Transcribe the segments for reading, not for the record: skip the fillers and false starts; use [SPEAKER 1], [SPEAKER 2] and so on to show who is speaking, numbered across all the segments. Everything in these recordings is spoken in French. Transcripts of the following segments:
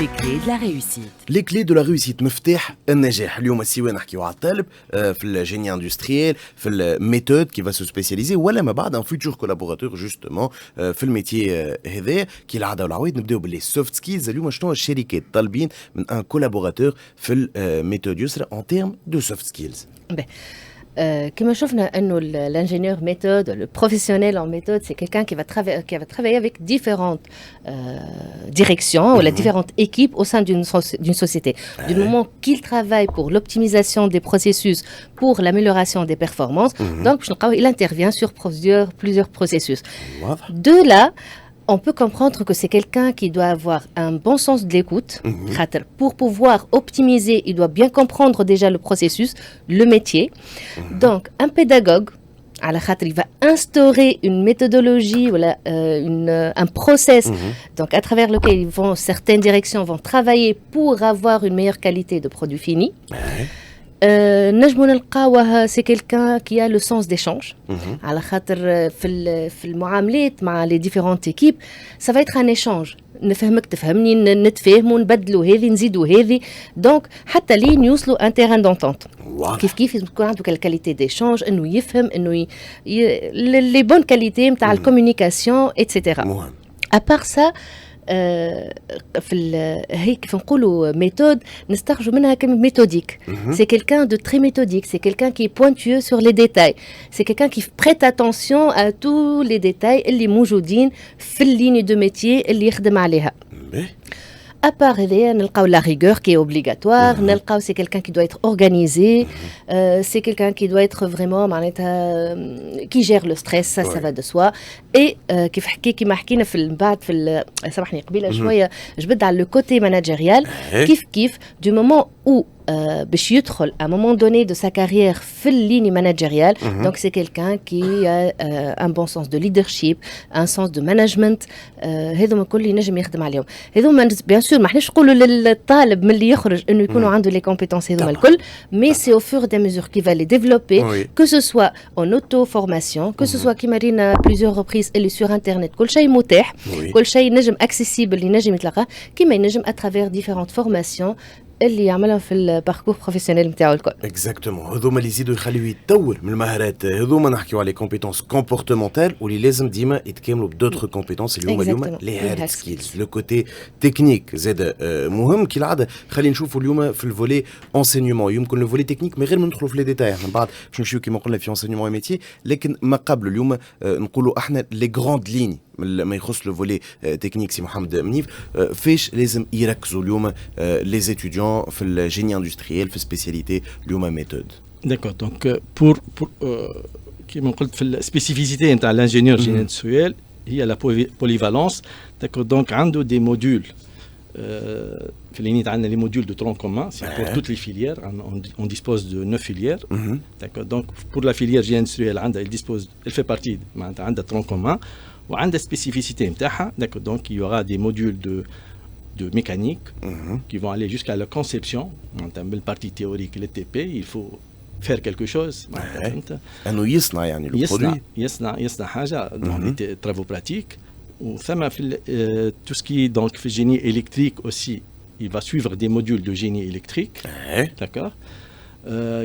[SPEAKER 1] Les clés de la réussite.
[SPEAKER 2] Les clés de la réussite مفتاح النجاح. اليوم السوا نحكيو على الطالب في الجيني اندستريال في الميثود qui va se spécialiser ولا ما بعد un futur collaborateur justement في الميتي هذا كي العاده والعوايد نبداو باللي سوفت سكيلز. اليوم شنو الشركات طالبين من ان كولابوراتور في الميثود يسرى en termes de soft skills.
[SPEAKER 3] Comme شفنا انه l'ingénieur méthode, le professionnel en méthode, c'est quelqu'un qui va travailler avec différentes directions ou les différentes équipes au sein d'une société. Du moment qu'il travaille pour l'optimisation des processus, pour l'amélioration des performances, donc il intervient sur plusieurs processus. De là, on peut comprendre que c'est quelqu'un qui doit avoir un bon sens de l'écoute. Pour pouvoir optimiser, il doit bien comprendre déjà le processus, le métier. Donc, un pédagogue, il va instaurer une méthodologie, un process donc à travers lequel certaines directions vont travailler pour avoir une meilleure qualité de produit fini. نجمو نلقاوه c'est quelqu'un qui a le sens d'échange. على خاطر في المعاملات مع les différentes équipes ça va être un échange. نفهمك تفهمني نتفاهموا نبدلوا هذه نزيدوا هذه دونك حتى لين يوصلوا ان terrain d'entente. كيف تكون عنده الكاليتي ديشانج انه يفهم انه لي بون كاليتي نتاع الكومونيكاسيون ايتترا. ابار سا في هيك كيف نقولوا ميثود نستخرجوا منها كلمه ميثوديك. C'est quelqu'un de très méthodique, c'est quelqu'un qui est pointueux sur les détails, c'est quelqu'un qui prête attention à tous les détails اللي موجودين في الليني دو ميتيي اللي يخدم عليها. À part la rigueur qui est obligatoire, c'est quelqu'un qui doit être organisé, c'est quelqu'un qui doit être vraiment qui gère le stress, ça va de soi. Et كيف حكينا في بعد في سامحني قبيله شويه جبد على le côté managérial كيف du moment où باش يدخل à un moment donné de sa carrière في الليني managériale. Donc c'est quelqu'un qui a un bon sens de leadership, un sens de management. هذوما الكل ينجم يخدم عليهم. هذوما bien sûr ما احناش نقولوا للطالب ملي يخرج انه يكونوا عنده les compétences هذوما الكل, mais c'est au fur et à mesure qu'il va les développer, que ce soit en auto-formation, que ce soit كيما رينا plusieurs reprises اللي sur internet كل شيء متاح, كل شيء نجم accessible ينجم يتلقى كيما ينجم à travers différentes formations اللي يعملها في الباركور بروفيسيونيل نتاعو الكل.
[SPEAKER 2] اكزاكتومون هذوما اللي يزيدوا يخليوه يتطور من المهارات هذوما. نحكيو على كومبيتونس كومبورتمونتال واللي لازم ديما يتكاملوا بدوتر كومبيتونس اللي هما اليوم لي هارد سكيلز. لو كوتي تكنيك زاد مهم كي العاده. خلينا نشوفوا اليوم في الفولي انسينيومون. يمكن لو فولي تكنيك من غير ما ندخلوا في لي ديتاي من بعد باش نمشيو كيما قلنا في انسينيومون ميتي, لكن ما قبل اليوم نقولوا احنا لي غروند ليني ما يخص لو فولي تكنيك. سي محمد منيف فاش لازم يركزوا اليوم لي ستوديون في الجيني اندستريال في سبيسياليتي اليوم ميثود؟
[SPEAKER 4] D'accord, donc pour كيما قلت في السبيسيفيسيتي نتاع الانجينيور جيني اندستريال هي لا بوليفالونس. داكور دونك عنده دي موديول في اليونيت عندنا لي موديول دو ترون كومان سي بور توت لي فيليير. on dispose de 9 filières. D'accord, donc pour la filière génie industriel عندها elle fait partie معناتها عندها ترون كومان وعندها سبيسيفيسيتي نتاعها. D'accord, donc il y aura des modules de mécanique qui vont aller jusqu'à la conception. La partie théorique, le TP, il faut faire quelque chose.
[SPEAKER 2] انه يصنع يعني لو برودوي
[SPEAKER 4] يصنع حاجه dans les travaux pratiques. وثم في tout ce qui donc في génie électrique aussi, il va suivre des modules de génie électrique. D'accord.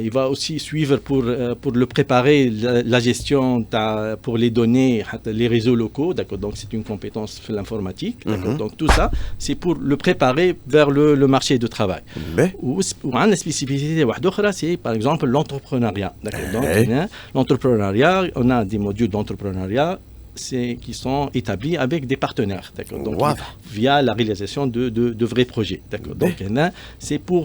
[SPEAKER 4] Il va aussi suivre pour le préparer la gestion pour les données, les réseaux locaux. D'accord, donc c'est une compétence de l'informatique. D'accord, donc tout ça c'est pour le préparer vers le marché du travail. Ou une spécificité واحدة c'est par exemple l'entrepreneuriat. D'accord, donc l'entrepreneuriat, on a des modules d'entrepreneuriat qui sont établis avec des partenaires, d'accord, donc via la réalisation de vrais projets, d'accord. Donc c'est pour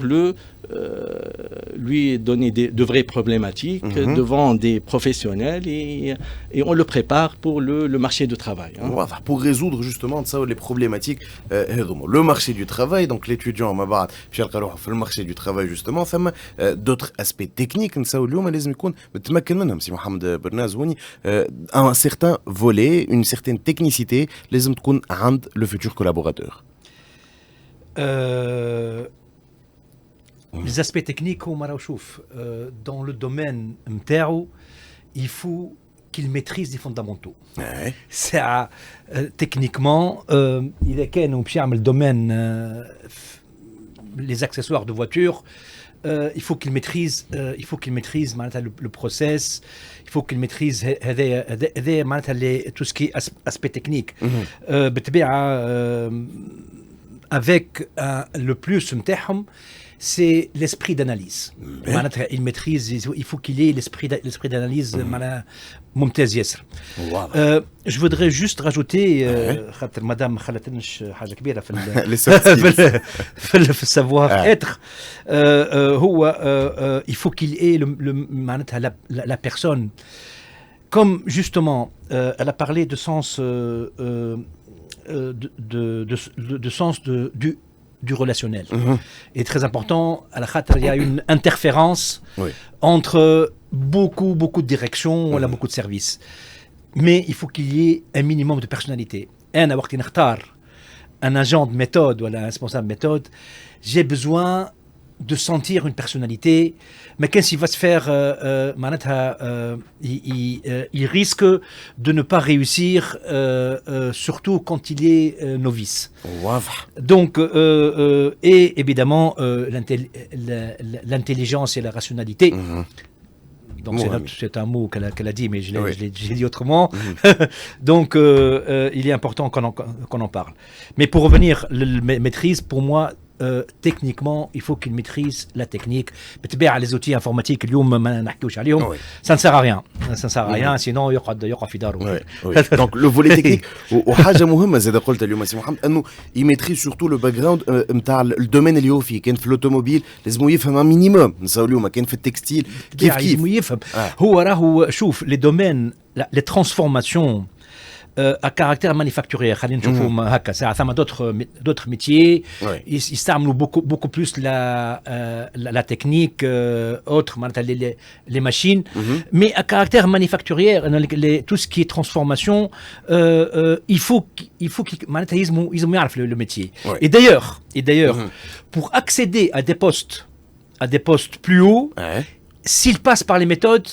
[SPEAKER 4] lui donner de vraies problématiques devant des professionnels et on le prépare pour le marché du travail.
[SPEAKER 2] Pour résoudre justement les problématiques le marché du travail. Donc l'étudiant ما بعد باش يلقى روحه في المارشي du travail justement ثم d'autres aspects techniques نساو اليوم لازم يكون متمكن منهم. سي محمد برنازوني un certain volet, une certaine technicité لازم تكون عند le futur collaborateur.
[SPEAKER 5] Les aspects techniques هما راهو شوف dans le domaine نتاعو il faut
[SPEAKER 1] qu'il maîtrise les fondamentaux. Ça, techniquement, il est qu'un le domaine les accessoires de voiture. Il faut qu'il maîtrise le process, il faut qu'il maîtrise tout ce qui est aspect technique. Avec le plus c'est l'esprit d'analyse. Il maîtrise, il faut qu'il ait l'esprit d'analyse ممتاز ياسر. Je voudrais juste rajouter خاطر مدام خلتنش حاجه كبيره في السافوار اتر هو il faut qu'il ait معناتها la personne comme justement elle a parlé de sens de sens du relationnel. Et très important, il y a une interférence entre beaucoup de directions, beaucoup de services. Mais il faut qu'il y ait un minimum de personnalité. Un agent de méthode ou un responsable de méthode, j'ai besoin de sentir une personnalité, mais qu'est-ce qu'il va se faire il risque de ne pas réussir, surtout quand il est novice. Donc, et évidemment, l'intelligence et la rationalité. Donc c'est un mot qu'elle a dit, mais je l'ai dit autrement. Donc il est important qu'on en parle. Mais pour revenir, la maîtrise, pour moi, techniquement, il faut qu'il maîtrise la technique. Les outils informatiques, ça ne sert à rien. Ça ne sert à rien, sinon il y aura fidar.
[SPEAKER 2] Donc le volet technique, وحاجة مهمة زي قلت اليوم سي محمد انه يميتريز سورتو لو باك جراوند نتاع الدومين اللي هو فيه. كان في الاوتوموبيل لازم يفهم ان مينيموم نساو اليوم، كان في التكستيل كيف
[SPEAKER 1] لازم يفهم. هو راهو شوف لي دومين لي ترانسفورماسيون à caractère manufacturier. D'autres métiers, ils s'arment beaucoup plus la technique, les machines, mais à caractère manufacturier, tout ce qui est transformation, il faut qu'ils ont le métier. Et d'ailleurs, pour accéder à des postes plus hauts, s'ils passent par les méthodes,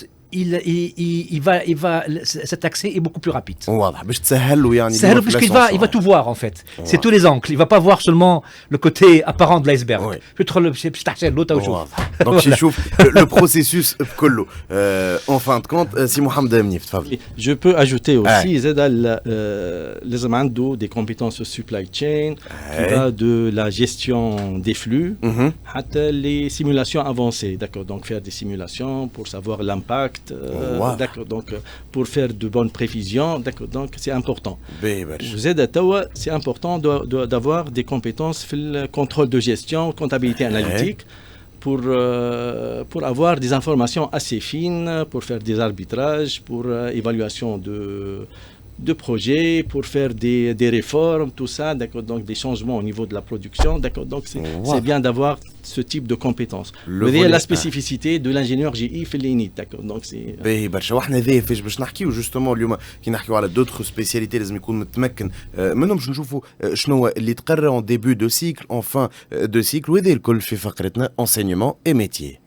[SPEAKER 1] cet accès est beaucoup plus rapide. Parce qu'il va tout voir en fait. C'est tous les angles. Il va pas voir seulement le côté apparent de l'iceberg.
[SPEAKER 2] Donc le processus en fin de compte, si Mohamed Amnif.
[SPEAKER 4] Je peux ajouter aussi les amants des compétences supply chain, de la gestion des flux, les simulations avancées. D'accord. Donc faire des simulations pour savoir l'impact. D'accord, donc pour faire de bonnes prévisions, d'accord, donc c'est important. C'est important d'avoir des compétences dans le contrôle de gestion, comptabilité analytique, pour avoir des informations assez fines, pour faire des arbitrages, pour évaluation de projets, pour faire des réformes, tout ça, d'accord, donc des changements au niveau de la production, d'accord, donc c'est bien d'avoir ce type de compétences. La spécificité de l'ingénieur GI في الانيت, d'accord, donc c'est
[SPEAKER 2] باهي برشا. وحنا ذا فاش باش نحكيو جوستومون اليوم كي نحكيو على دوتر سبيسياليتي لازم يكون متمكن منهم باش نشوفوا شنو اللي تقرا en début de cycle, en fin de cycle, وهذا الكل في فقرتنا enseignement et métier.